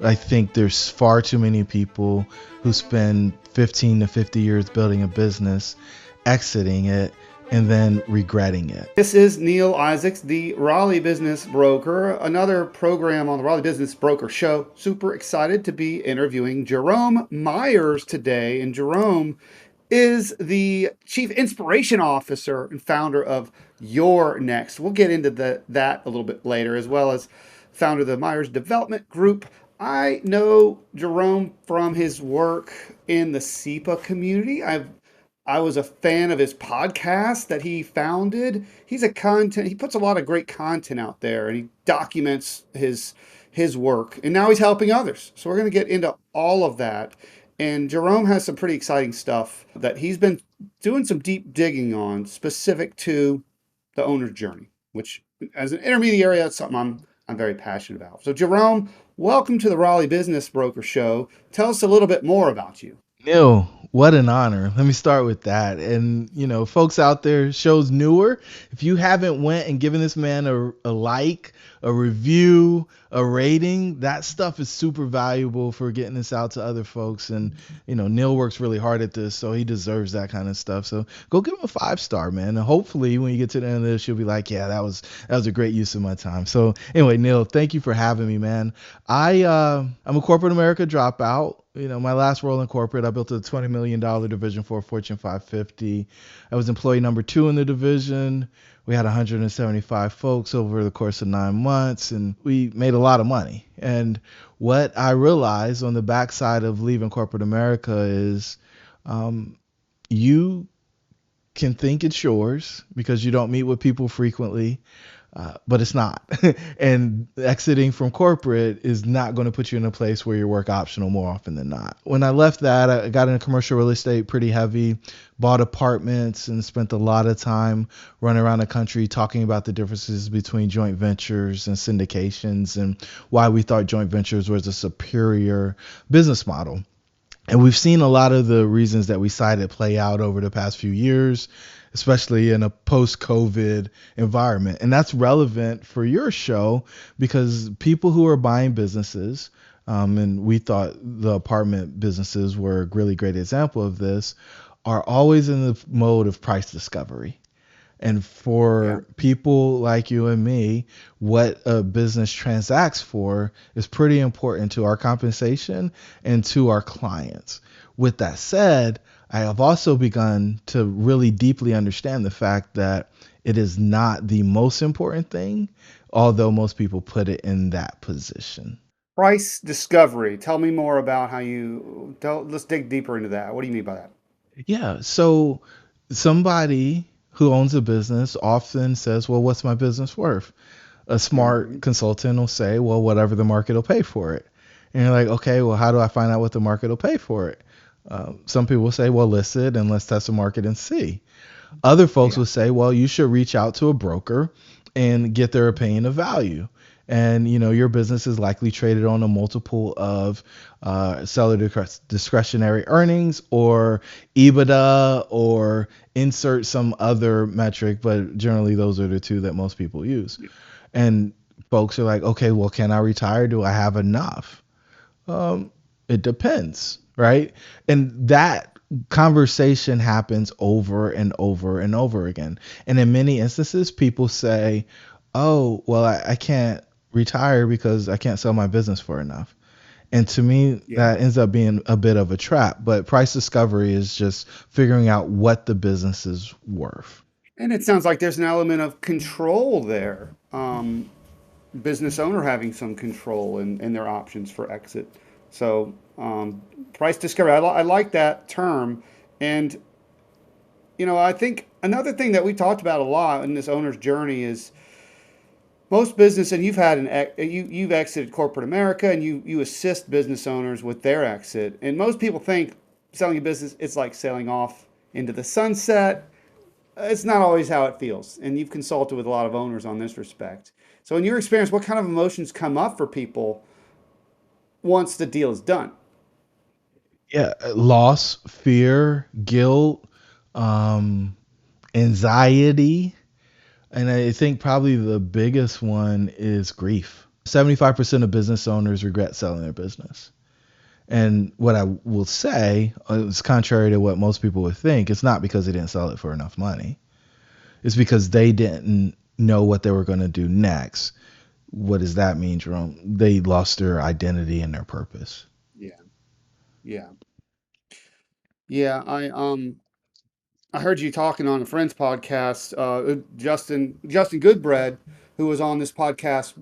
I think there's far too many people who spend 15 to 50 years building a business, exiting it, and then regretting it. This is Neal Isaacs, the Raleigh Business Broker, another program on the Raleigh Business Broker Show. Super excited to be interviewing Jerome Myers today. And Jerome is the Chief Inspiration Officer and founder of Your Next. We'll get into that a little bit later, as well as founder of the Myers Development Group. I know Jerome from his work in the SEPA community. I was a fan of his podcast that he founded. He puts a lot of great content out there and he documents his work. And now he's helping others. So we're going to get into all of that. And Jerome has some pretty exciting stuff that he's been doing some deep digging on specific to the owner's journey, which as an intermediary, that's something I'm very passionate about. So Jerome, welcome to the Raleigh Business Broker Show. Tell us a little bit more about you. Neil, what an honor. Let me start with that. And, folks out there, show's newer. If you haven't went and given this man a like, a review, a rating, that stuff is super valuable for getting this out to other folks. And, Neil works really hard at this, so he deserves that kind of stuff. So go give him a 5-star, man. And hopefully when you get to the end of this, you'll be like, yeah, that was a great use of my time. So anyway, Neil, thank you for having me, man. I'm a corporate America dropout. My last role in corporate, I built a $20 million division for a Fortune 550. I was employee number 2 in the division. We had 175 folks over the course of 9 months, and we made a lot of money. And what I realized on the backside of leaving corporate America is you can think it's yours because you don't meet with people frequently. But it's not. And exiting from corporate is not going to put you in a place where you're work optional more often than not. When I left that, I got into commercial real estate pretty heavy, bought apartments, and spent a lot of time running around the country talking about the differences between joint ventures and syndications and why we thought joint ventures was a superior business model. And we've seen a lot of the reasons that we cited play out over the past few years, especially in a post-COVID environment. And that's relevant for your show because people who are buying businesses, and we thought the apartment businesses were a really great example of this, are always in the mode of price discovery. And Yeah. for people like you and me, what a business transacts for is pretty important to our compensation and to our clients. With that said, I have also begun to really deeply understand the fact that it is not the most important thing, although most people put it in that position. Price discovery. Tell me more about let's dig deeper into that. What do you mean by that? Yeah. So somebody who owns a business often says, well, what's my business worth? A smart Hmm. consultant will say, well, whatever the market will pay for it. And you're like, okay, well, how do I find out what the market will pay for it? Some people will say, well, list it and let's test the market and see. Other folks Yeah. will say, well, you should reach out to a broker and get their opinion of value. And your business is likely traded on a multiple of seller discretionary earnings or EBITDA or insert some other metric, but generally those are the two that most people use. And folks are like, okay, well, can I retire? Do I have enough? It depends, right? And that conversation happens over and over and over again. And in many instances, people say, oh, well, I can't retire because I can't sell my business for enough. And to me, Yeah. that ends up being a bit of a trap. But price discovery is just figuring out what the business is worth. And it sounds like there's an element of control there. Business owner having some control in their options for exit. So, price discovery, I like that term. And, I think another thing that we talked about a lot in this owner's journey is most business, and you've exited corporate America, and you assist business owners with their exit. And most people think selling a business it's like sailing off into the sunset. It's not always how it feels, and you've consulted with a lot of owners on this respect. So, in your experience, what kind of emotions come up for people once the deal is done? Yeah, loss, fear, guilt, um, anxiety. And I think probably the biggest one is grief. 75% of business owners regret selling their business. And what I will say is contrary to what most people would think, it's not because they didn't sell it for enough money. It's because they didn't know what they were going to do next. What does that mean, Jerome? They lost their identity and their purpose. Yeah. Yeah. Yeah. I heard you talking on a friend's podcast, Justin Goodbread, who was on this podcast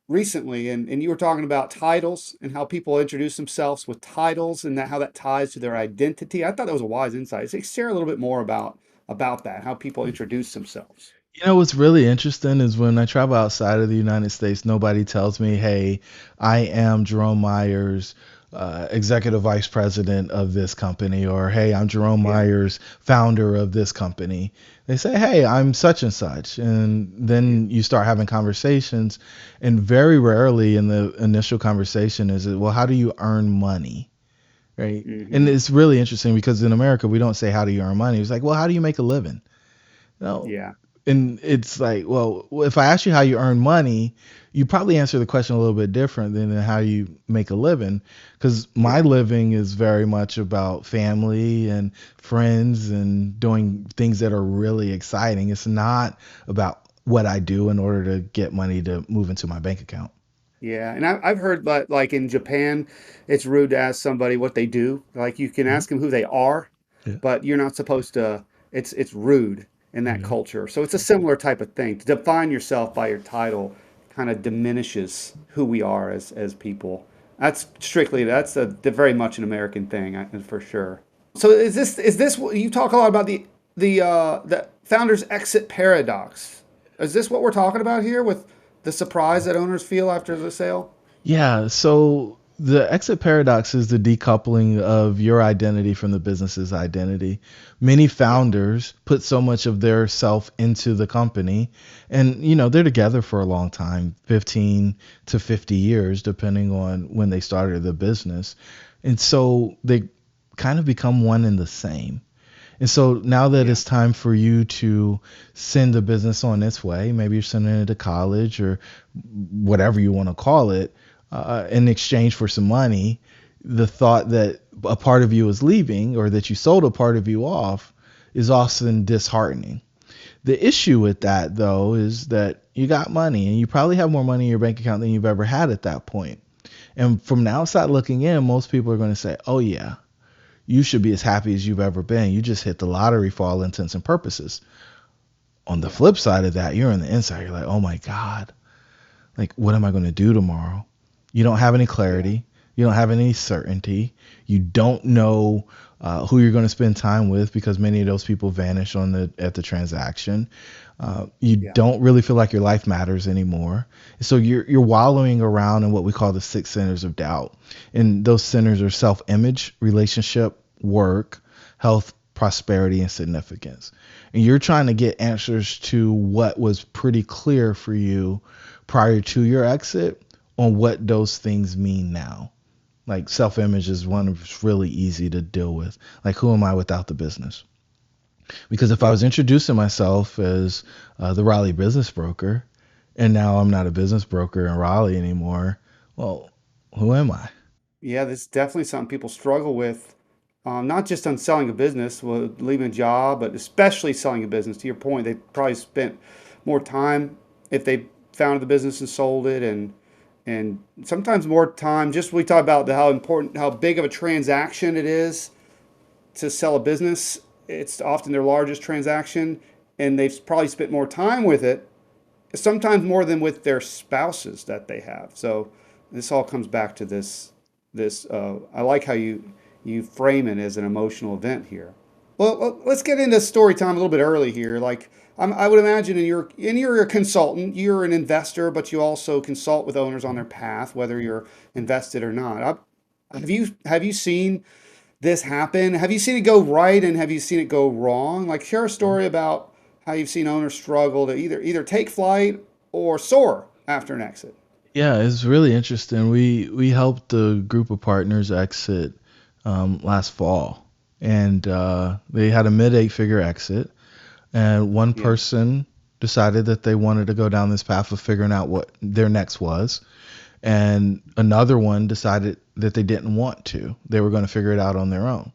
recently, and you were talking about titles and how people introduce themselves with titles and that how that ties to their identity. I thought that was a wise insight. So share a little bit more about that, how people introduce themselves. You know what's really interesting is when I travel outside of the United States, nobody tells me, "Hey, I am Jerome Myers, executive vice president of this company," or "Hey, I'm Jerome Yeah, Myers, founder of this company." They say, "Hey, I'm such and such," and yeah, then you start having conversations, and very rarely in the initial conversation is it, "Well, how do you earn money?" Right? And hmm it's really interesting because in America we don't say, "How do you earn money?" It's like, "Well, how do you make a living?" No, yeah, and it's like, well, if I ask you how you earn money, you probably answer the question a little bit different than how you make a living. Because my yeah, living is very much about family and friends and doing things that are really exciting. It's not about what I do in order to get money to move into my bank account. yeah. And I've heard that like in Japan, it's rude to ask somebody what they do. Like you can Mhm. ask them who they are, Yeah. but you're not supposed to. It's rude in that Yeah. culture. So it's a similar type of thing. To define yourself by your title kind of diminishes who we are as people. That's very much an American thing, for sure. So is this you talk a lot about the founder's exit paradox? Is this what we're talking about here with the surprise that owners feel after the sale? Yeah, so the exit paradox is the decoupling of your identity from the business's identity. Many Yeah, founders put so much of their self into the company, and they're together for a long time, 15 to 50 years depending on when they started the business. And so they kind of become one and the same. And so now that yeah, it's time for you to send the business on its way, maybe you're sending it to college or whatever you want to call it, in exchange for some money, the thought that a part of you is leaving or that you sold a part of you off is often disheartening. The issue with that, though, is that you got money and you probably have more money in your bank account than you've ever had at that point. And from the outside looking in, most people are going to say, oh, yeah, you should be as happy as you've ever been. You just hit the lottery for all intents and purposes. On the yeah, flip side of that, you're on the inside. You're like, oh my God, like, what am I going to do tomorrow? You don't have any yeah, clarity. You don't have any certainty. You don't know who you're going to spend time with because many of those people vanish on the at the transaction. You yeah, don't really feel like your life matters anymore. So you're wallowing around in what we call the six centers of doubt, and those centers are self-image, relationship, work, health, prosperity, and significance. And you're trying to get answers to what was pretty clear for you prior to your exit on what those things mean now. Like self-image is one that's really easy to deal with. Like, who am I without the business? Because if I yeah. was introducing myself as the Raleigh business broker, and now I'm not a business broker in Raleigh anymore, well, who am I? Yeah, this is definitely something people struggle with, not just on selling a business, well, leaving a job, but especially selling a business. To your point, they probably spent more time if they founded the business and sold it, and sometimes more time. Just we talk about how important, how big of a transaction it is to sell a business. It's often their largest transaction, and they've probably spent more time with it, sometimes more than with their spouses that they have. So this all comes back to this. I like how you frame it as an emotional event here. Well, let's get into story time a little bit early here. Like I would imagine, you're a consultant, you're an investor, but you also consult with owners on their path, whether you're invested or not. Have you seen this happen? Have you seen it go right and have you seen it go wrong? Like share a story about how you've seen owners struggle to either take flight or soar after an exit. Yeah, it's really interesting. We helped a group of partners exit last fall, and they had a mid eight figure exit, and one Yeah, person decided that they wanted to go down this path of figuring out what their next was, and another one decided that they didn't want to. They were going to figure it out on their own.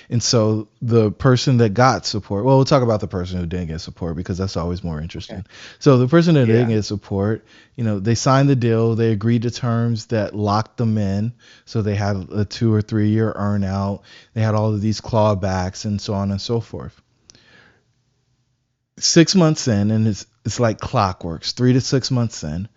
And so the person that got support, well, we'll talk about the person who didn't get support because that's always more Okay. interesting. So the person that didn't Yeah. get support, they signed the deal, they agreed to terms that locked them in. So they had a 2 or 3 year earn out, they had all of these clawbacks and so on and so forth. 6 months in, and it's like clockworks, 3 to 6 months in,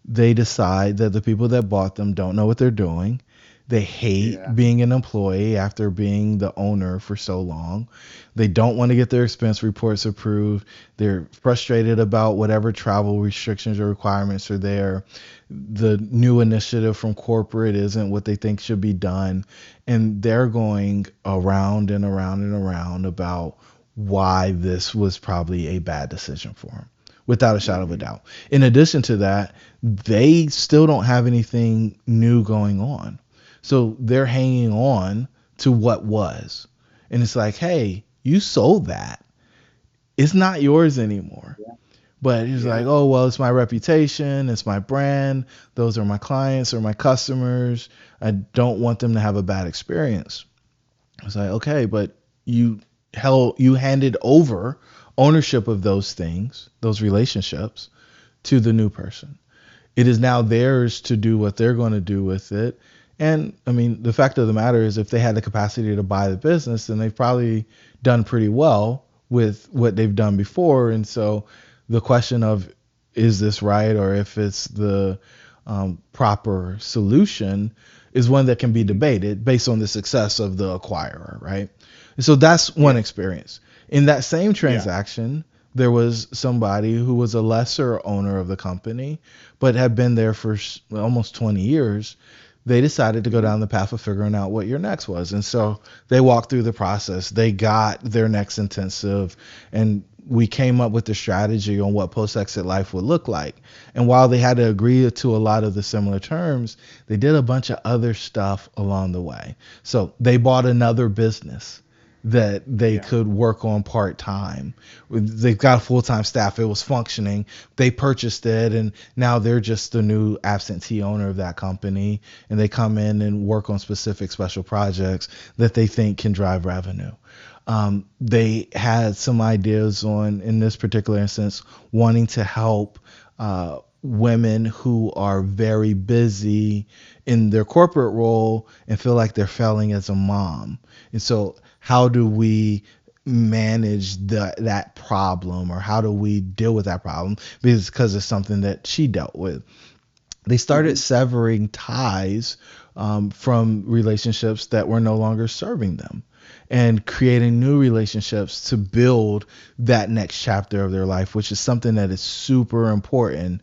they decide that the people that bought them don't know what they're doing. They hate Yeah. being an employee after being the owner for so long. They don't want to get their expense reports approved. They're frustrated about whatever travel restrictions or requirements are there. The new initiative from corporate isn't what they think should be done. And they're going around and around and around about why this was probably a bad decision for them, without a shadow of a Hmm. doubt. In addition to that, they still don't have anything new going on. So they're hanging on to what was. And it's like, hey, you sold that. It's not yours anymore. Yeah. But he's like, Yeah. oh, well, it's my reputation. It's my brand. Those are my clients or my customers. I don't want them to have a bad experience. I was like, okay, but you handed over ownership of those things, those relationships, to the new person. It is now theirs to do what they're going to do with it. And I mean, the fact of the matter is, if they had the capacity to buy the business, then they've probably done pretty well with what they've done before. And so the question of is this right, or if it's the proper solution, is one that can be Hmm. debated based on the success of the acquirer, right? And so that's one Yeah. experience. In that same Yeah. transaction, there was somebody who was a lesser owner of the company, but had been there for almost 20 years. They decided to go Hmm. down the path of figuring out what your next was. And so they walked through the process. They got their next intensive, and we came up with the strategy on what post exit life would look like. And while they had to agree to a lot of the similar terms, they did a bunch of other stuff along the way. So they bought another business that they Yeah. could work on part time. They've got a full time staff. It was functioning. They purchased it, and now they're just the new absentee owner of that company. And they come in and work on specific special projects that they think can drive revenue. They had some ideas on, in this particular instance, wanting to help women who are very busy in their corporate role and feel like they're failing as a mom. And so, how do we manage that problem, or how do we deal with that problem? Because it's something that she dealt with. They started Hmm. severing ties from relationships that were no longer serving them, and creating new relationships to build that next chapter of their life, which is something that is super important,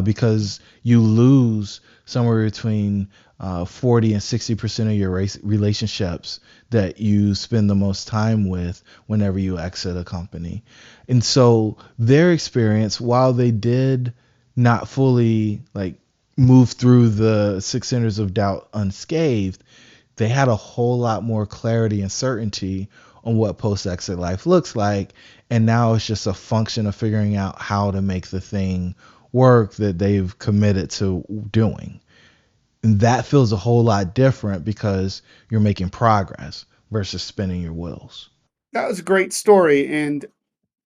because you lose somewhere between 40 and 60% of your relationships that you spend the most time with whenever you exit a company. And so their experience, while they did not fully like move through the 6 centers of doubt unscathed, they had a whole lot more clarity and certainty on what post exit life looks like. And now it's just a function of figuring out how to make the thing work that they've committed to doing. And that feels a whole lot different because you're making progress versus spinning your wheels. That was a great story, and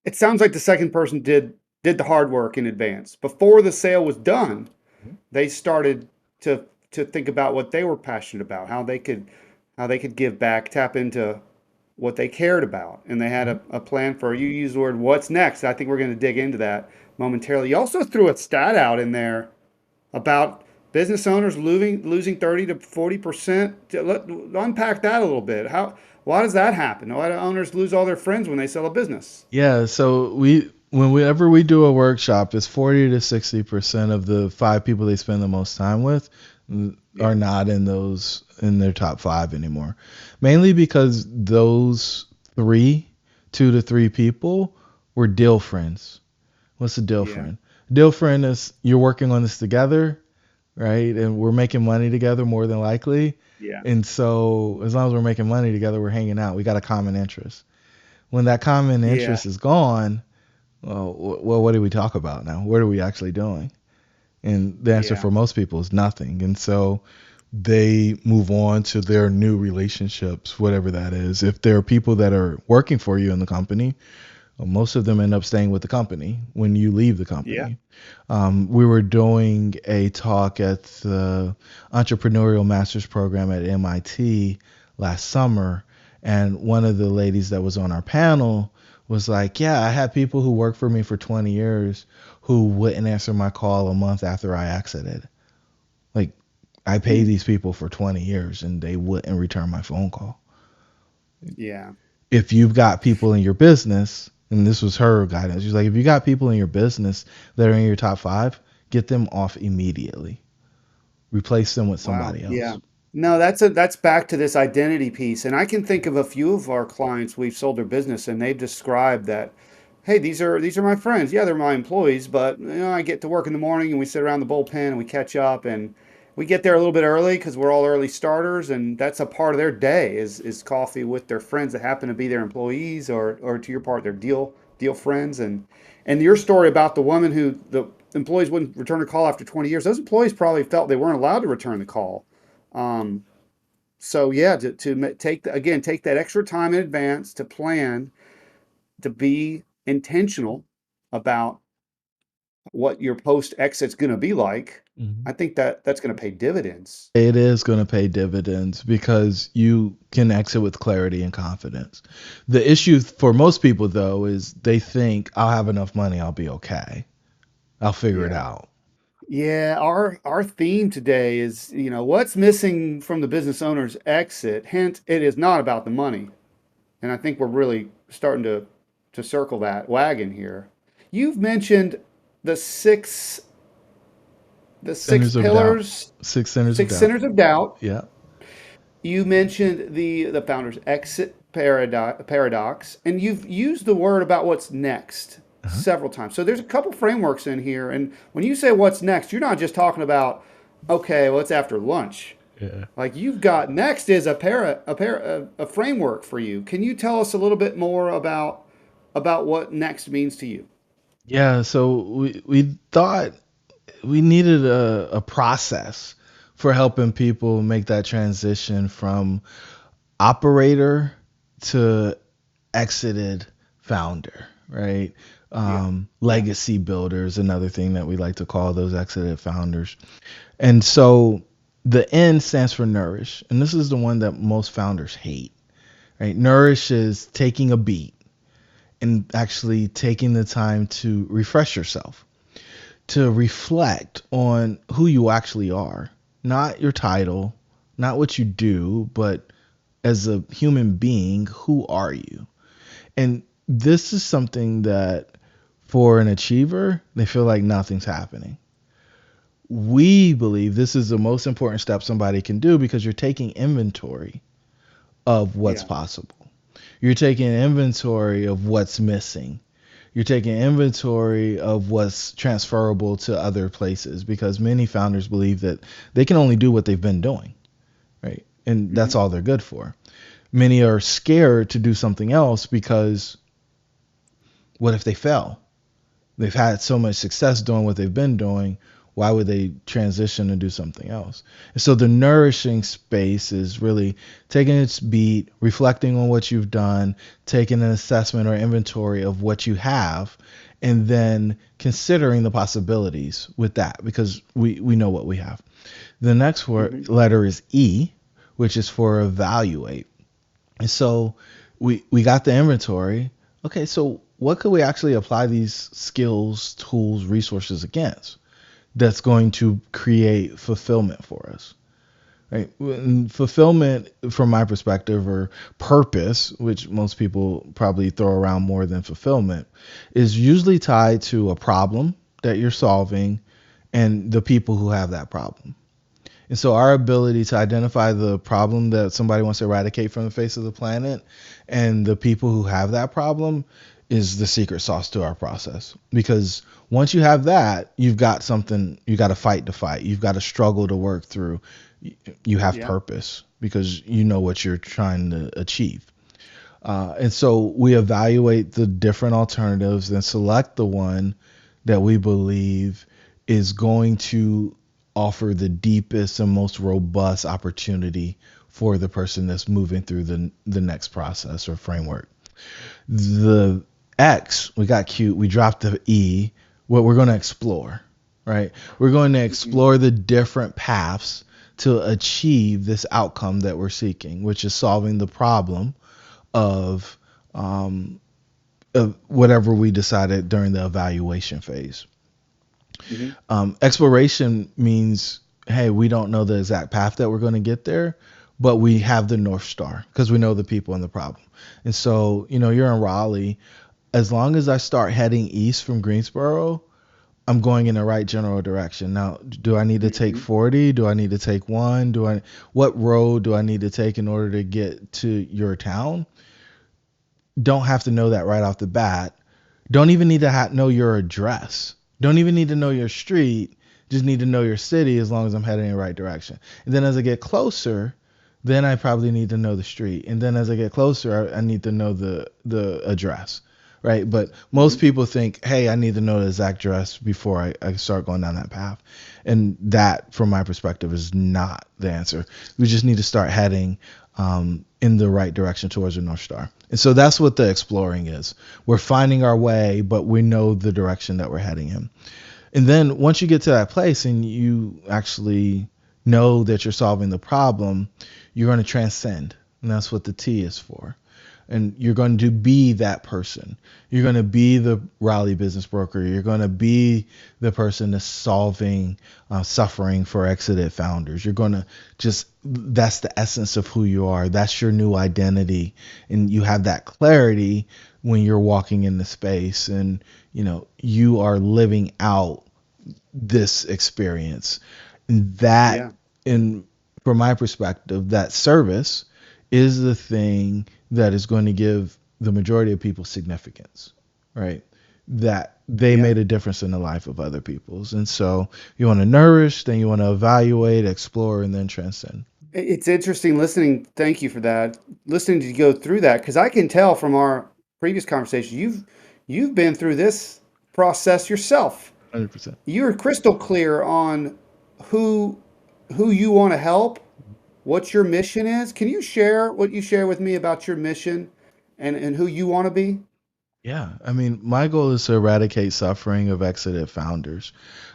it sounds like the second person did the hard work in advance. Before the sale was done, they started to think about what they were passionate about, how they could give back, tap into what they cared about, and they had a plan for, you use the word what's next. I think we're going to dig into that momentarily. You also threw a stat out in there about business owners losing 30 to 40%. Unpack that a little bit. Why does that happen? Why do owners lose all their friends when they sell a business? Yeah, so whenever we do a workshop, it's 40 to 60% of the five people they spend the most time with Yeah. are not in their top five anymore. Mainly because those 2 to 3 people were deal friends. What's a deal Yeah. friend? Deal friend is you're working on this together, right? And we're making money together more than likely. Yeah. And so as long as we're making money together, we're hanging out. We got a common interest. When that common Yeah. interest is gone, well, what do we talk about now? What are we actually doing? And the answer Yeah. for most people is nothing. And so they move on to their new relationships, whatever that is. If there are people that are working for you in the company, well, most of them end up staying with the company when you leave the Yeah. company. We were doing a talk at the Entrepreneurial Masters Program at MIT last summer, and one of the ladies that was on our panel was like, "Yeah, I had people who worked for me for 20 years who wouldn't answer my call a month after I exited. Like, I paid Hmm. these people for 20 years and they wouldn't return my phone call." Yeah. If you've got people in your business, and this was her guidance, she's like, if you got people in your business that are in your top five, get them off immediately. Replace them with Wow. somebody Yeah. else. No, that's back to this identity piece. And I can think of a few of our clients we've sold their business and they've described that, hey, these are my friends. Yeah, they're my employees, but I get to work in the morning and we sit around the bullpen and we catch up and we get there a little bit early because we're all early starters and that's a part of their day is coffee with their friends that happen to be their employees or to your part their deal friends and your story about the woman who the employees wouldn't return a call after 20 years, those employees probably felt they weren't allowed to return the call. Um, so yeah, to take that extra time in advance to plan, to be intentional about what your post exit's going to be like. Mhm. I think that that's going to pay dividends. It is going to pay dividends because you can exit with clarity and confidence. The issue for most people, though, is they think I'll have enough money, I'll be okay, I'll figure it Yeah. out. Yeah, our theme today is, what's missing from the business owner's exit. Hint, it is not about the money. And I think we're really starting to circle that wagon here. You've mentioned the six the six Centers of doubt. pillars, Six centers of six doubt. centers of doubt. Yeah. You mentioned the founder's exit paradox, and you've used the word about what's next Uh-huh. several times. So there's a couple frameworks in here, and when you say what's next, you're not just talking about okay, what's after lunch. Yeah. Like you've got next is a framework for you. Can you tell us a little bit more about what next means to you? Yeah. So we thought we needed a process for helping people make that transition from operator to exited founder, right? Yeah, yeah. Legacy builders, another thing that we like to call those exited founders. And so the N stands for nourish, and this is the one that most founders hate, right? Nourish is taking a beat and actually taking the time to refresh yourself, to reflect on who you actually are, not your title, not what you do, but as a human being, who are you? And this is something that for an achiever, they feel like nothing's happening. We believe this is the most important step somebody can do because you're taking inventory of what's Yeah. possible. You're taking inventory of what's missing. You're taking inventory of what's transferable to other places because many founders believe that they can only do what they've been doing, right? And that's Hmm. all they're good for. Many are scared to do something else because what if they fail? They've had so much success doing what they've been doing. Why would they transition and do something else? And so the nourishing space is really taking its beat, reflecting on what you've done, taking an assessment or inventory of what you have, and then considering the possibilities with that because we know what we have. The next Hmm. letter is E, which is for evaluate. And so we got the inventory. Okay, so what could we actually apply these skills, tools, resources against that's going to create fulfillment for us? Right? And fulfillment, from my perspective, or purpose, which most people probably throw around more than fulfillment, is usually tied to a problem that you're solving and the people who have that problem. And so our ability to identify the problem that somebody wants to eradicate from the face of the planet and the people who have that problem is the secret sauce to our process. Because once you have that, you've got something, you got a fight to fight. You've got a struggle to work through. You have Yeah. purpose because you know what you're trying to achieve. And so we evaluate the different alternatives and select the one that we believe is going to offer the deepest and most robust opportunity for the person that's moving through the next process or framework. The X, we got cute, we dropped the E, what we're going to explore, right? We're going to Mhm. explore the different paths to achieve this outcome that we're seeking, which is solving the problem of, um, of whatever we decided during the evaluation phase. Mhm. Exploration means, hey, we don't know the exact path that we're going to get there, but we have the North Star because we know the people and the problem. And so, you're in Raleigh. As long as I start heading east from Greensboro, I'm going in the right general direction. Now, do I need to take Mhm. 40? Do I need to take one? What road do I need to take in order to get to your town? Don't have to know that right off the bat. Don't even need to know your address. Don't even need to know your street. Just need to know your city as long as I'm heading in the right direction. And then as I get closer, then I probably need to know the street. And then as I get closer, I need to know the address. Right. But most Mhm. people think, hey, I need to know the exact address before I start going down that path. And that, from my perspective, is not the answer. We just need to start heading in the right direction towards the North Star. And so that's what the exploring is. We're finding our way, but we know the direction that we're heading in. And then once you get to that place and you actually know that you're solving the problem, you're going to transcend. And that's what the T is for. And you're going to be that person. You're going to be the Raleigh business broker. You're going to be the person that's solving suffering for exited founders. You're going to just, that's the essence of who you are. That's your new identity. And you have that clarity when you're walking in the space and, you are living out this experience. And that, Yeah. in from my perspective, that service is the thing that is going to give the majority of people significance, right? That they Yeah. made a difference in the life of other people's. And so you want to nourish, then you want to evaluate, explore, and then transcend. It's interesting listening. Thank you for that. Listening to you go through that because I can tell from our previous conversation you've been through this process yourself. 100%. You're crystal clear on who who you want to help, what your mission is. Can you share what you share with me about your mission and who you want to be? Yeah, I mean, my goal is to eradicate suffering of exited founders.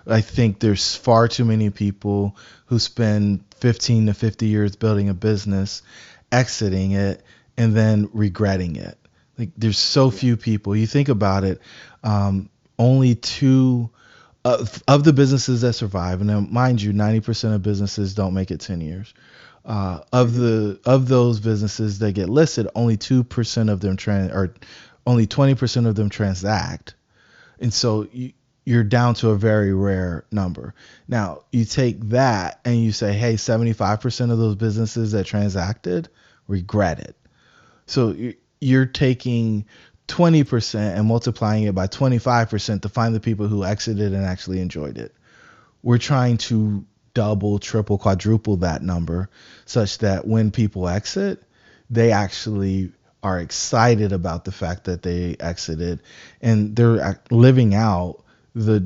I think there's far too many people who spend 15 to 50 years building a business, exiting it, and then regretting it. Like, there's so Yeah. few people. You think about it, only two of the businesses that survive, and now, mind you, 90% of businesses don't make it 10 years. Hmm. Of those businesses that get listed, only 2% of them or only 20% of them transact, and so you're down to a very rare number. Now you take that and you say, hey, 75% of those businesses that transacted regret it. So you're taking 20% and multiplying it by 25% to find the people who exited and actually enjoyed it. We're trying to double, triple, quadruple that number such that when people exit, they actually are excited about the fact that they exited and they're living out the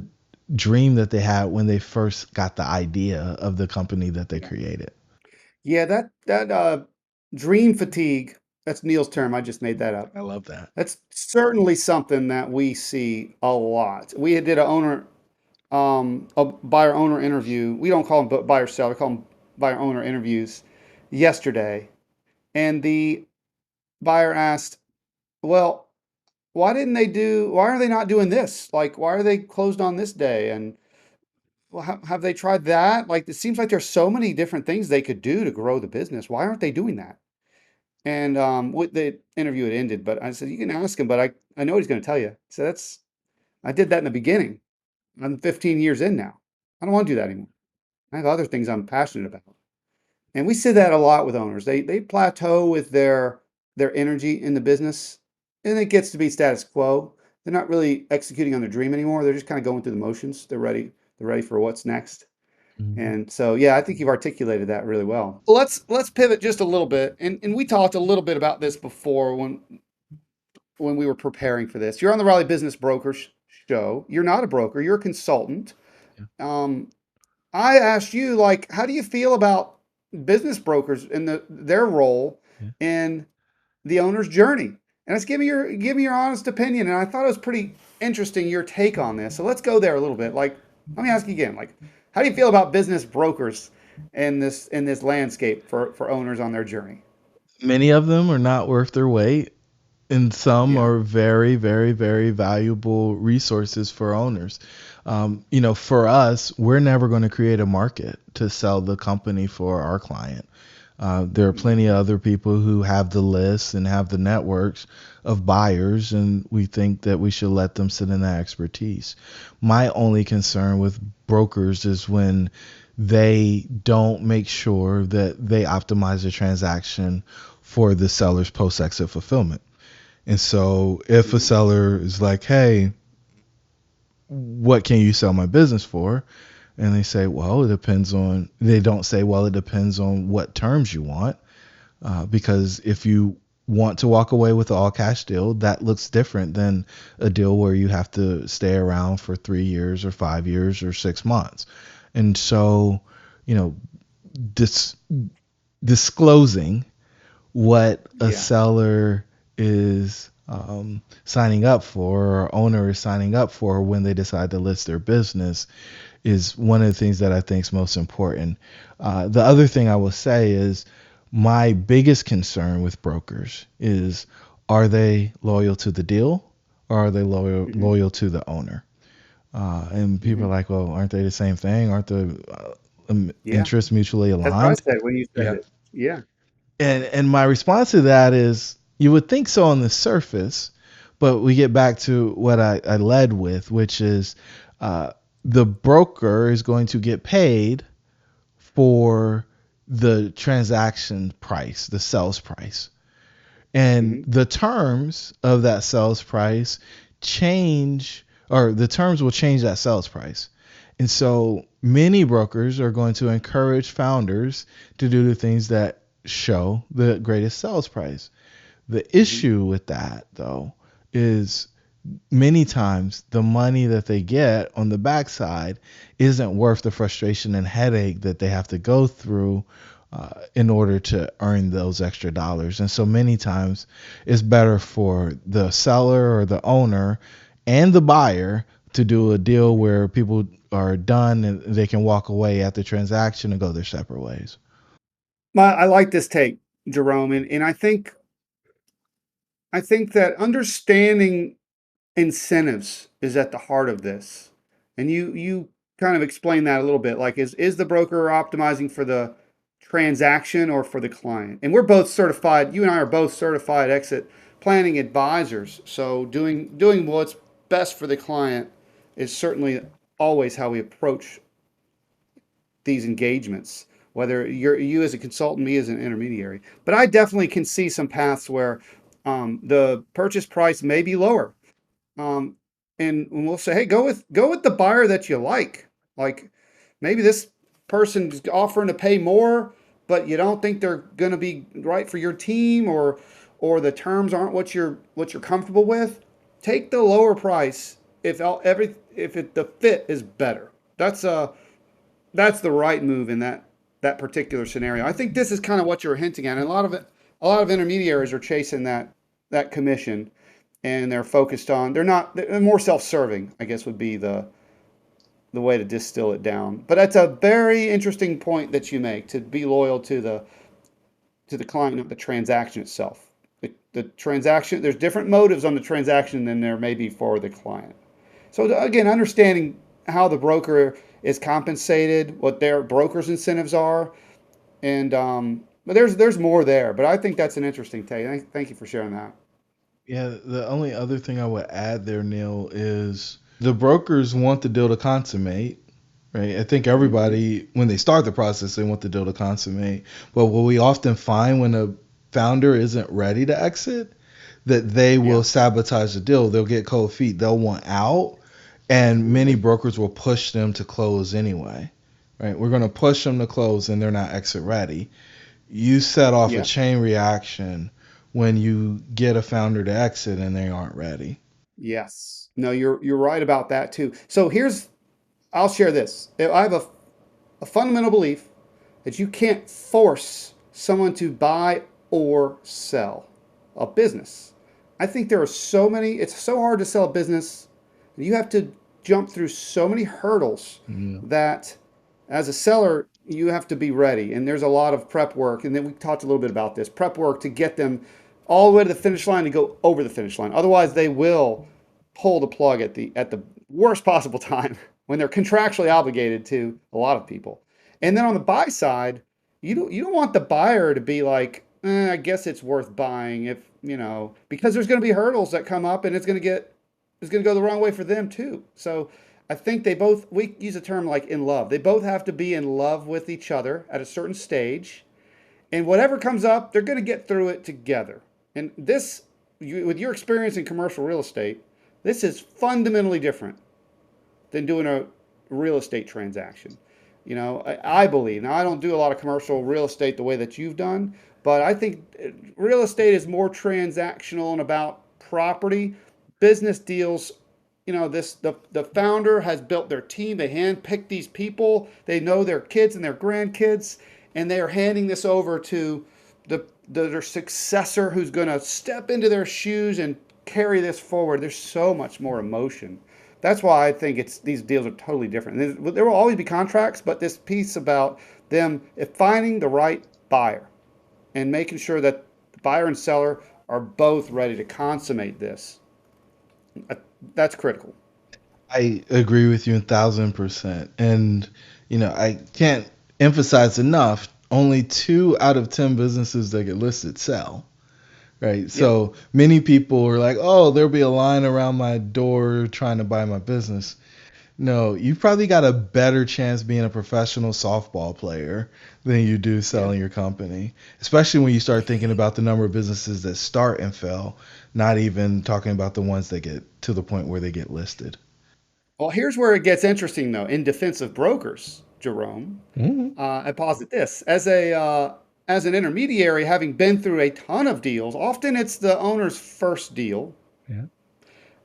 dream that they had when they first got the idea of the company that they Yeah. created. Yeah, that dream fatigue, that's Neal's term. I just made that up. I love that. That's certainly something that we see a lot. We did a buyer owner interview. We don't call them buyer seller, we call them buyer owner interviews yesterday. And the buyer asked, well, why are they not doing this? Like, why are they closed on this day? And well, have they tried that? Like, it seems like there's so many different things they could do to grow the business. Why aren't they doing that? And with the interview had ended, but I said, you can ask him, but I know what he's going to tell you. So I did that in the beginning. I'm 15 years in now. I don't want to do that anymore. I have other things I'm passionate about. And we see that a lot with owners. They plateau with their energy in the business, and it gets to be status quo. They're not really executing on their dream anymore. They're just kind of going through the motions. They're ready. They're ready for what's next. Mhm. And so, yeah, I think you've articulated that really well. Let's pivot just a little bit, and we talked a little bit about this before when we were preparing for this. You're on the Raleigh Business Broker show. You're not a broker. You're a consultant. Yeah. Um, I asked you, like, how do you feel about business brokers and their role Yeah. in the owner's journey? And let's give me your honest opinion. And I thought it was pretty interesting your take on this. So let's go there a little bit. Like, let me ask you again, like, how do you feel about business brokers in this landscape for owners on their journey? Many of them are not worth their weight, and some Yeah. are very, very, very valuable resources for owners. For us, we're never going to create a market to sell the company for our client. There are Mhm. plenty of other people who have the lists and have the networks of buyers, and we think that we should let them sit in that expertise. My only concern with brokers is when they don't make sure that they optimize the transaction for the seller's post exit fulfillment. And so if a Mhm. seller is like, hey, what can you sell my business for? And they say, well, they don't say, well, it depends on what terms you want. Because if you want to walk away with an all cash deal, that looks different than a deal where you have to stay around for 3 years or 5 years or 6 months. And so, you know, dis- disclosing what a Yeah. seller is signing up for or owner is signing up for when they decide to list their business is one of the things that I think is most important. The other thing I will say is my biggest concern with brokers is, are they loyal to the deal or are they Hmm. loyal to the owner? And people are Hmm. like, well, aren't they the same thing? Aren't the Yeah. interests mutually That's what I aligned? said when you said Yeah. it. Yeah. And my response to that is, you would think so on the surface, but we get back to what I led with, which is uh, the broker is going to get paid for the transaction price, the sales price. And Hmm. the terms of that sales price change, or the terms will change that sales price. And so many brokers are going to encourage founders to do the things that show the greatest sales price. The Hmm. issue with that, though, is many times the money that they get on the backside isn't worth the frustration and headache that they have to go through in order to earn those extra dollars. And so many times it's better for the seller or the owner and the buyer to do a deal Hmm. where people are done and they can walk away at the transaction and go their separate ways. I like this take, Jerome, and I think that understanding incentives is at the heart of this. And you kind of explain that a little bit. Like, is the broker optimizing for the transaction or for the client? And we're both certified, you and I are both certified exit planning advisors. So doing what's best for the client is certainly always how we approach these engagements, whether you as a consultant, me as an intermediary. But I definitely can see some paths where the purchase price may be lower, um, and we'll say, hey, go with the buyer that you like. Like, maybe this person's offering to pay more, but you don't think they're going to be right for your team, or the terms aren't what you're comfortable with. Take the lower price if the fit is better. That's a that's the right move in that particular scenario. I think this is kind of what you're hinting at. And a lot of intermediaries are chasing that commission, and they're focused on they're more self-serving, I guess would be the way to distill it down. But that's a very interesting point that you make, to be loyal to the client, not the transaction itself. The transaction, there's different motives on the transaction than there may be for the client. So again, understanding how the broker is compensated, what their broker's incentives are, and but there's more there. But I think that's an interesting take. Thank you for sharing that. Yeah, the only other thing I would add there, Neil, is the brokers want the deal to consummate, right? I think Hmm. everybody, when they start the process, they want the deal to consummate. But what we often find when a founder isn't ready to exit, that they will Yeah, sabotage the deal. They'll get cold feet. They'll want out, and many absolutely. brokers will push them to close anyway. right? We're going to push them to close and they're not exit ready. You set off a Yeah. chain reaction when you get a founder to exit and they aren't ready. Yes. No, you're right about that too. So here's I'll share this. I have a fundamental belief that you can't force someone to buy or sell a business. I think there are so many, it's so hard to sell a business. You have to jump through so many hurdles Yeah. that as a seller, you have to be ready. And there's a lot of prep work. And then we talked a little bit about this prep work to get them all the way to the finish line and go over the finish line. Otherwise, they will pull the plug at the worst possible time when they're contractually obligated to a lot of people. And then on the buy side, you don't want the buyer to be like, I guess it's worth buying if because there's going to be hurdles that come up and it's going to go the wrong way for them too. So I think we use a term like in love. They both have to be in love with each other at a certain stage, and whatever comes up, they're going to get through it together. And with your experience in commercial real estate, this is fundamentally different than doing a real estate transaction. I believe, now I don't do a lot of commercial real estate the way that you've done, but I think real estate is more transactional and about property. Business deals, the founder has built their team, they handpicked these people, they know their kids and their grandkids, and they are handing this over to their successor who's going to step into their shoes and carry this forward. There's so much more emotion. That's why I think these deals are totally different. There will always be contracts, but this piece about them finding the right buyer and making sure that the buyer and seller are both ready to consummate this, uh, that's critical. I agree with you 1,000%. And, I can't emphasize enough only 2 out of 10 businesses that get listed sell. Right. Yep. So many people are like, oh, there'll be a line around my door trying to buy my business. No, you probably got a better chance being a professional softball player than you do Yeah. selling your company, especially when you start thinking about the number of businesses that start and fail, not even talking about the ones that get to the point where they get listed. Well, here's where it gets interesting, though. In defense of brokers, Jerome, Hmm. I posit this as an intermediary, having been through a ton of deals. Often it's the owner's first deal. Yeah.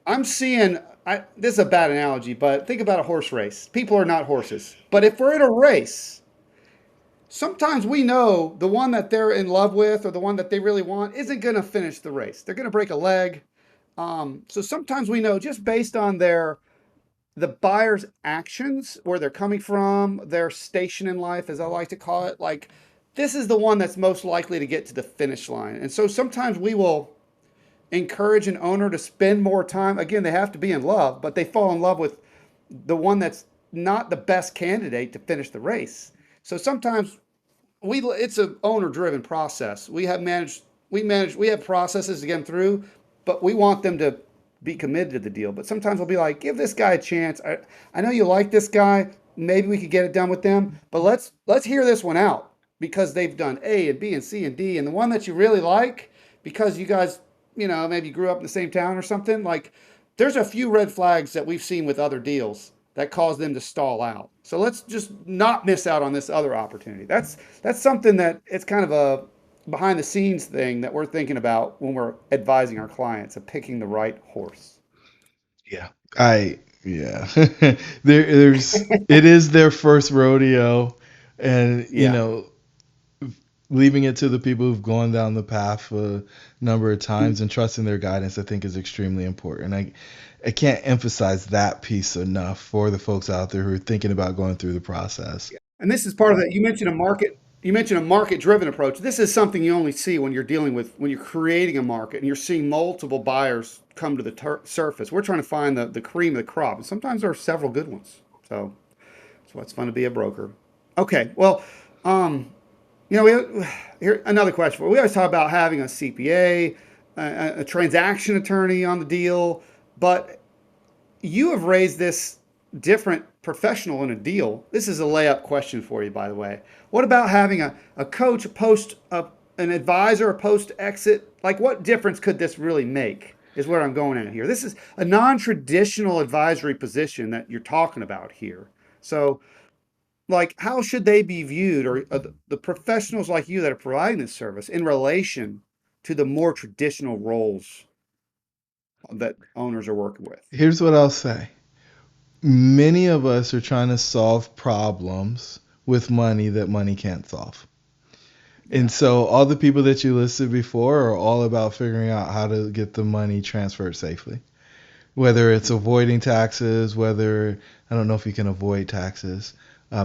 I'm seeing. This is a bad analogy, but think about a horse race. People are not horses, but if we're in a race, sometimes we know the one that they're in love with or the one that they really want isn't going to finish the race. They're going to break a leg. So sometimes we know just based on the buyer's actions, where they're coming from, their station in life, as I like to call it, like this is the one that's most likely to get to the finish line. And so sometimes we will encourage an owner to spend more time. Again, they have to be in love, but they fall in love with the one that's not the best candidate to finish the race. So sometimes it's an owner driven process. We have processes to get them through, but we want them to be committed to the deal. But sometimes we'll be like, give this guy a chance. I know you like this guy. Maybe we could get it done with them, but let's hear this one out because they've done A and B and C and D, and the one that you really like because you guys, maybe grew up in the same town or something. Like, there's a few red flags that we've seen with other deals that cause them to stall out. So let's just not miss out on this other opportunity. That's something that it's kind of a behind the scenes thing that we're thinking about when we're advising our clients of picking the right horse. Yeah. Yeah. It is their first rodeo. And, Yeah. leaving it to the people who've gone down the path a number of times and trusting their guidance, I think is extremely important. I can't emphasize that piece enough for the folks out there who are thinking about going through the process. And this is part of that. You mentioned a market driven approach. This is something you only see when when you're creating a market and you're seeing multiple buyers come to the surface. We're trying to find the cream of the crop. And sometimes there are several good ones. So that's why it's fun to be a broker. Okay. Well, um, here another question. We always talk about having a CPA, a transaction attorney on the deal, but you have raised this different professional in a deal. This is a layup question for you, by the way. What about having a coach, an advisor, a post exit? Like, what difference could this really make? Is what I'm going at here. This is a non traditional advisory position that you're talking about here. So, like how should they be viewed, or the professionals like you that are providing this service in relation to the more traditional roles that owners are working with? Here's what I'll say. Many of us are trying to solve problems with money that money can't solve. And Yeah. so all the people that you listed before are all about figuring out how to get the money transferred safely. Whether it's Mhm. avoiding taxes, whether I don't know if you can avoid taxes,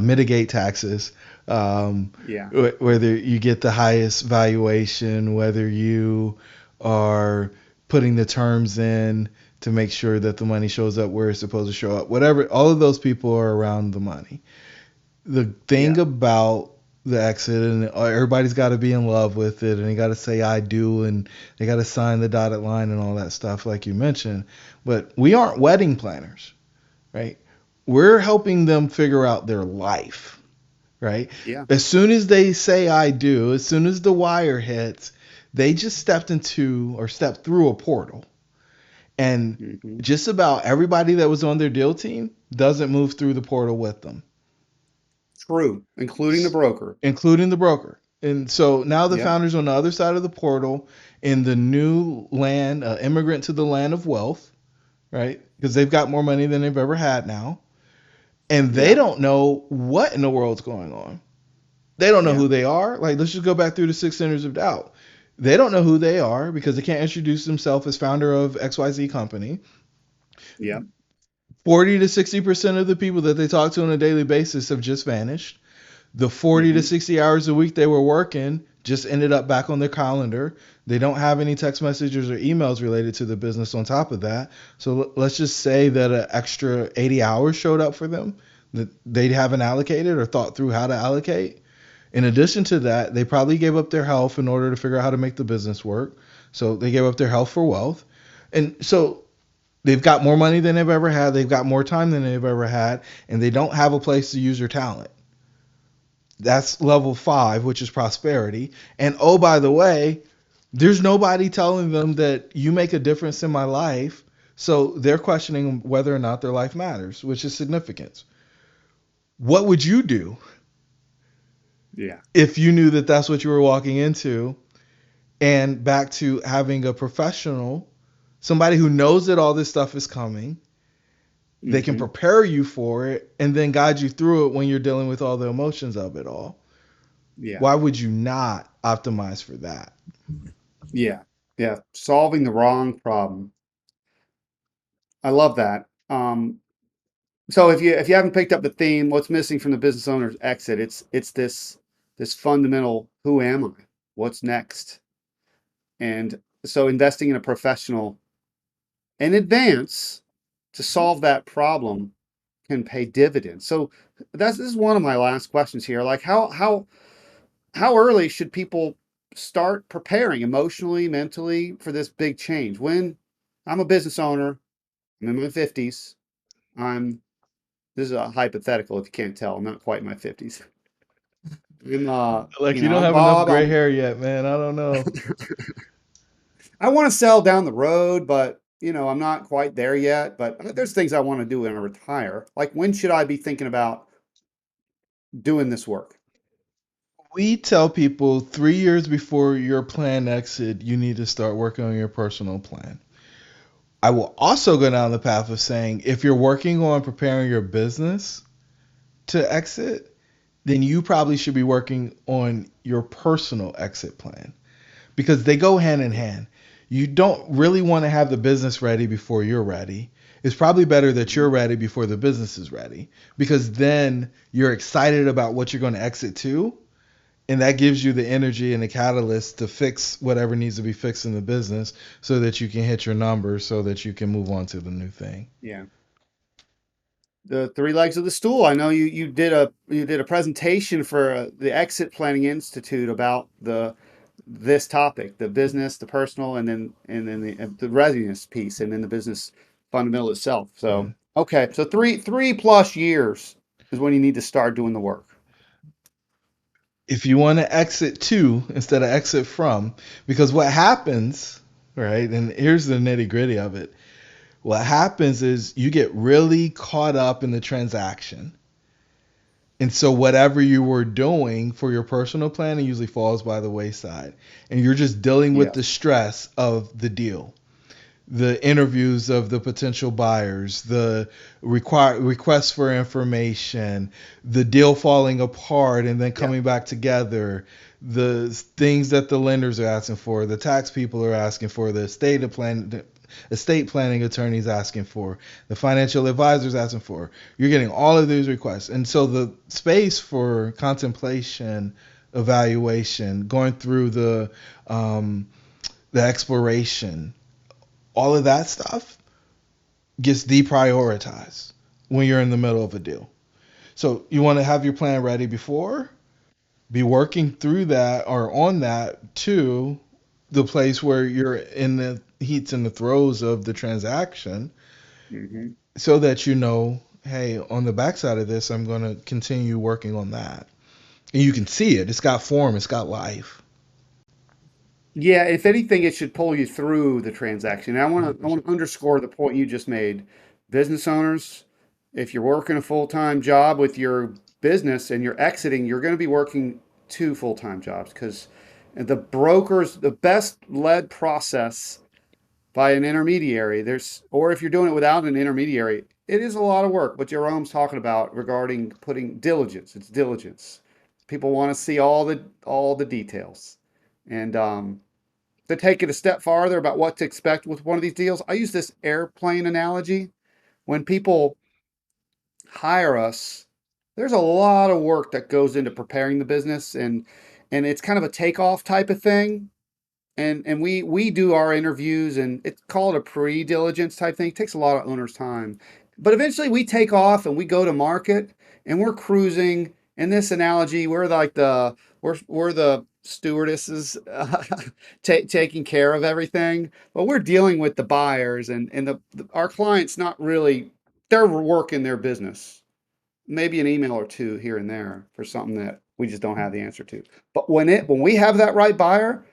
mitigate taxes, Yeah. whether you get the highest valuation, whether you are putting the terms in to make sure that the money shows up where it's supposed to show up, whatever, all of those people are around the money. The thing Yeah. about the exit, and everybody's got to be in love with it, and they got to say I do, and they got to sign the dotted line and all that stuff like you mentioned. But we aren't wedding planners, right? We're helping them figure out their life, right? Yeah. As soon as they say I do, as soon as the wire hits, they just stepped into or stepped through a portal. And Hmm. just about everybody that was on their deal team doesn't move through the portal with them, True, including the broker. including the broker. And so now the Yep. founder's on the other side of the portal in the new land, immigrant to the land of wealth, right? Because they've got more money than they've ever had now. And they Yeah. don't know what in the world's going on. They don't know Yeah. who they are. Like, let's just go back through the six centers of doubt. They don't know who they are because they can't introduce themselves as founder of XYZ company. Yep. 40 to 60% of the people that they talk to on a daily basis have just vanished. The 40 to Hmm. 60 hours a week they were working just ended up back on their calendar. They don't have any text messages or emails related to the business on top of that. So let's just say that an extra 80 hours showed up for them that they haven't allocated or thought through how to allocate. In addition to that, they probably gave up their health in order to figure out how to make the business work. So they gave up their health for wealth. And so they've got more money than they've ever had. They've got more time than they've ever had. And they don't have a place to use their talent. That's level five, which is prosperity. And oh, by the way, there's nobody telling them that you make a difference in my life. So they're questioning whether or not their life matters, which is significance. What would you do Yeah. if you knew that that's what you were walking into? And back to having a professional, somebody who knows that all this stuff is coming, they can Hmm. prepare you for it and then guide you through it when you're dealing with all the emotions of it all. Yeah. Why would you not optimize for that? Yeah. Yeah. Solving the wrong problem. I love that. So if you haven't picked up the theme, what's missing from the business owner's exit? It's this fundamental, who am I? What's next? And so investing in a professional in advance to solve that problem can pay dividends. So this is one of my last questions here. Like how early should people start preparing emotionally, mentally for this big change? When I'm a business owner, I'm in my 50s. I'm This is a hypothetical if you can't tell. I'm not quite in my 50s. I'm Like you don't I'm have enough Bob. gray hair yet, man. I don't know. I want to sell down the road, but I'm not quite there yet. But there's things I want to do when I retire. Like when should I be thinking about doing this work? We tell people 3 years before your plan exit, you need to start working on your personal plan. I will also go down the path of saying if you're working on preparing your business to exit, then you probably should be working on your personal exit plan because they go hand in Yeah. hand. You don't really want to have the business ready before you're ready. It's probably better that Mhm. you're ready before the business is ready because then you're excited about what you're going to exit to, and that gives you the energy and the catalyst to fix whatever needs to be fixed in the business so that you can hit your numbers so that you can move on to the new thing. Yeah. The three legs of the stool. I know you did a presentation for the Exit Planning Institute about this topic, the business, the personal, and then the readiness piece, and then the business fundamental itself. Yeah. So okay, so three plus years is when you need to start doing the work. If you want to exit to instead of exit from, because what happens, right? And here's the nitty gritty of it. What happens is you get really caught up in the transaction And so whatever you were doing for your personal planning usually falls by the wayside. And you're just dealing with the Yes. stress of the deal, the interviews of the potential buyers, the requests for information, the deal falling apart and then Yeah. coming back together, the things that the lenders are asking for, the tax people are asking for, estate planning attorneys asking for, the financial advisors asking for. You're getting all of these requests. And so the space for contemplation, evaluation, going through um, the exploration, all of that stuff gets deprioritized when you're in the middle of a deal. So you want to have your plan ready before, be working through that or on that to the place where you're in the heats and the throes of the transaction Hmm. so that you know, hey, on the backside of this, I'm going to continue working on that. And you can see it. It's got form, it's got life. Yeah, if anything, it should pull you through the transaction. And I want to underscore the point you just made. Business owners, if you're working a full-time job with your business and you're exiting, you're going to be working two full-time jobs because the best led process by an intermediary, or if you're doing it without an intermediary, it is a lot of work. What Jerome's talking about regarding putting diligence, it's diligence. People want to see all the details. And to take it a step farther about what to expect with one of these deals, I use this airplane analogy. When people hire us, there's a lot of work that goes into preparing the business, and it's kind of a takeoff type of thing. And we do our interviews, and it's called a pre-diligence type thing. It takes a lot of owners' time. But eventually we take off and we go to market and we're cruising. In this analogy, we're the stewardesses taking care of everything, but we're dealing with the buyers and our clients not really, they're working their business. Maybe an email or two here and there for something that we just don't have the answer to. But when we have that right buyer,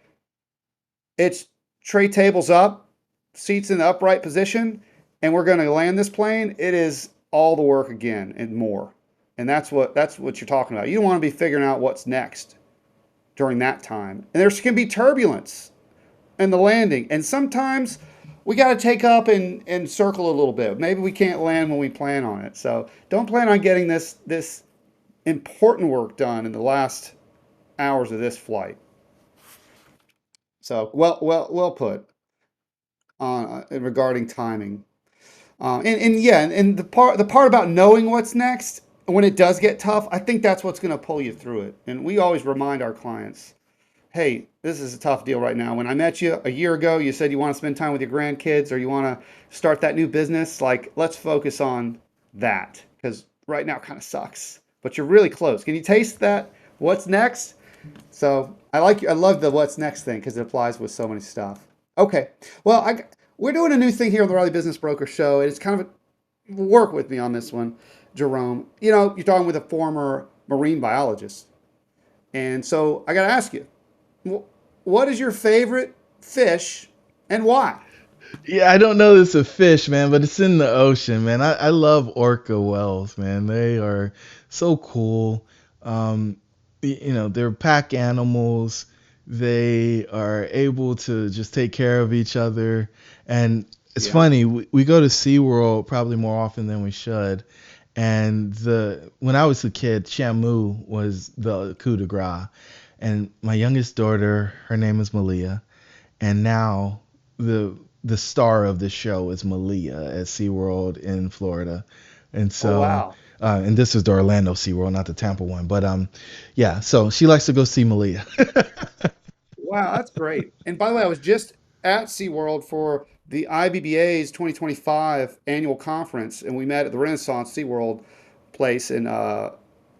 it's tray tables up, seats in the upright position, and we're going to land this plane. It is all the work again and more. And that's what you're talking about. You don't want to be figuring out what's next during that time. And there's can be turbulence in the landing. And sometimes we got to take up and circle a little bit. Maybe we can't land when we plan on it. So don't plan on getting this important work done in the last hours of this flight. So well put regarding timing. And yeah, and the part about knowing what's next when it does get tough, I think that's what's going to pull you through it. And we always remind our clients, hey, this is a tough deal right now. When I met you a year ago, you said you want to spend time with your grandkids or you want to start that new business. Like, let's focus on that because right now kind of sucks, but you're really close. Can you taste that? What's next? So I love the what's next thing because it applies with so many stuff. Okay, well, we're doing a new thing here on the Riley Business Broker Show, and it's kind of work with me on this one, Jerome. You're talking with a former marine biologist, and so I got to ask you, what is your favorite fish and why? Yeah, I don't know it's a fish, man, but it's in the ocean, man. I love orca whales, man. They are so cool. Um, they're pack animals. They are able to just take care of each other. And it's Yeah. funny, we go to SeaWorld probably more often than we should. And when I was a kid, Shamu was the coup de grace. And my youngest daughter, her name is Malia, and now the the star of the show is Malia at SeaWorld in Florida. And Oh so wow. and this is the Orlando SeaWorld, not the Tampa one. But yeah, so she likes to go see Malia. Wow, that's great. And by the way, I was just at SeaWorld for the IBBA's 2025 annual conference, and we met at the Renaissance SeaWorld place, and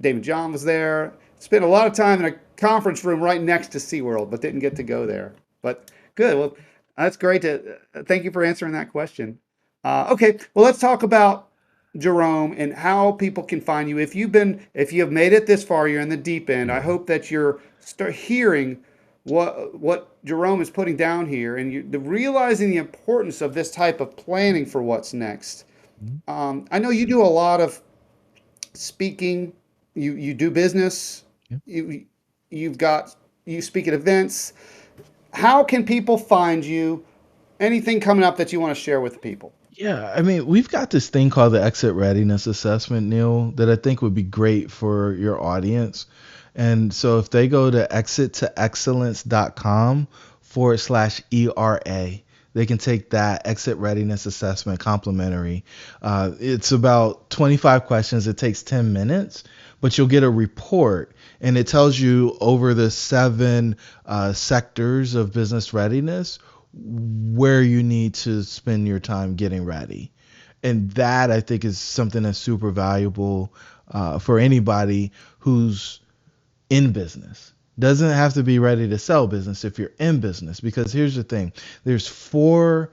David John was there. Spent a lot of time in a conference room right next to SeaWorld, but didn't get to go there. But good. Well, that's great to thank you for answering that question. Okay, well, let's talk about Jerome and how people can find you. If you have made it this far, you're in the deep end. I hope that you're start hearing what Jerome is putting down here, and realizing the importance of this type of planning for what's next. I know you do a lot of speaking You do business. Yeah. You you've got you speak at events. How can people find you? Anything coming up that you want to share with the people? Yeah, I mean, we've got this thing called the exit readiness assessment, Neil, that I think would be great for your audience. And so if they go to exittoexcellence.com/ERA, they can take that exit readiness assessment complimentary. It's about 25 questions. It takes 10 minutes, but you'll get a report and it tells you over the seven sectors of business readiness where you need to spend your time getting ready. And that I think is something that's super valuable for anybody who's in business. Doesn't have to be ready to sell business if you're in business, because here's the thing: there's four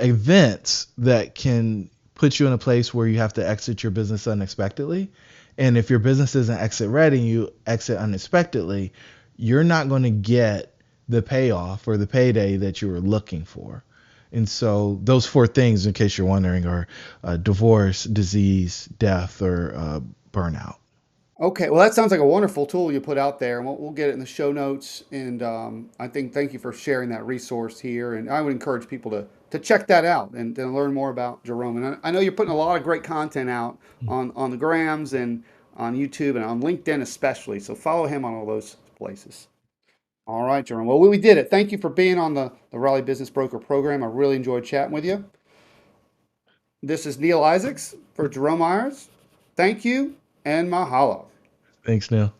events that can put you in a place where you have to exit your business unexpectedly. And if your business isn't exit ready and you exit unexpectedly, you're not going to get the payoff or the payday that you were looking for. And so those four things, in case you're wondering, are divorce, disease, death, or burnout. Okay, well, that sounds like a wonderful tool you put out there, and we'll get it in the show notes. And I think thank you for sharing that resource here. And I would encourage people to check that out and learn more about Jerome. And I know you're putting a lot of great content out on the Grams and on YouTube and on LinkedIn especially. So follow him on all those places. All right, Jerome. Well, we did it. Thank you for being on the Raleigh Business Broker program. I really enjoyed chatting with you. This is Neal Isaacs for Jerome Myers. Thank you and mahalo. Thanks, Neil.